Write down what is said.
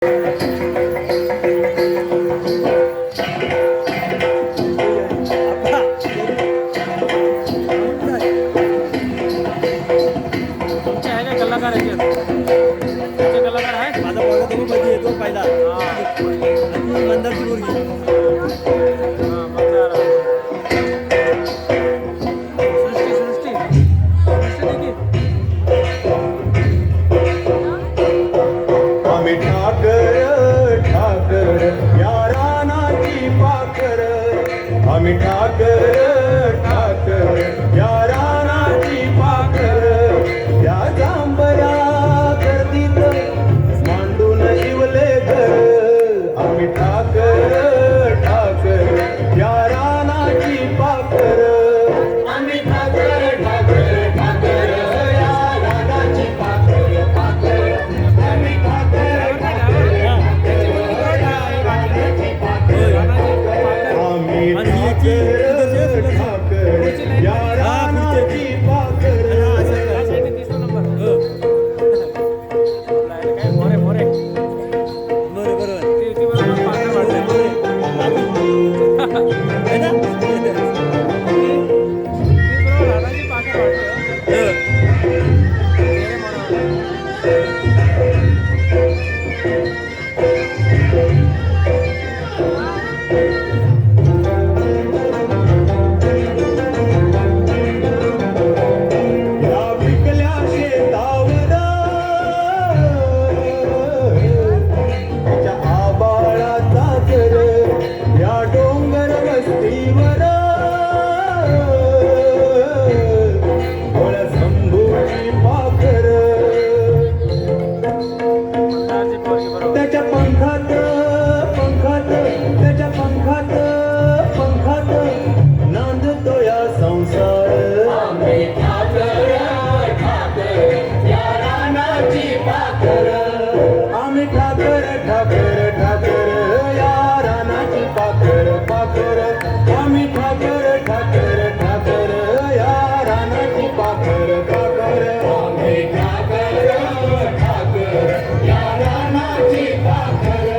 कलाकार आहेत तुमचे कलाकार आहे माझा पोरगा तो मध्ये येतो पहिला आणि मंदारची मुलगी सृष्टी सृष्टी आम्ही ठाकर ठाकर या रानाची पाखर आम्ही ठाकर ठाकर या रानाची पाखर या जांभया गर्दीत मांडून शिवले घर आम्ही ठाकर ठाकर या रानाची पाखर आम्ही ठाकर ठाकर ठाकर या रानाची पाखर पाखर आम्ही ठाकर ठाकर आम्ही ठाकर ठाकर या रानाची पाखर काय मोरे मोरे बरोबर ती बरोबर पाकं वाढले है ना ती बरोबर रानाची पाकं वाढले या पिकल्या शेतावर त्या आबाळाचा घर या डोंगर वस्तीवर ओळ शंभूची पाखर त्याच्या पंखात पंखात त्याच्या पंखात पंखात नांदतो या संसार आम्ही ठाकर ठाकर या रानाची पाखर आम्ही ठाकर ठाकर ठाकर या रानाची पाखर पाखर आम्ही ठाकर ठाकर ठाकर या रानाची पाखर पाखर आम्ही ठाकर ठाकर या रानाची पाखर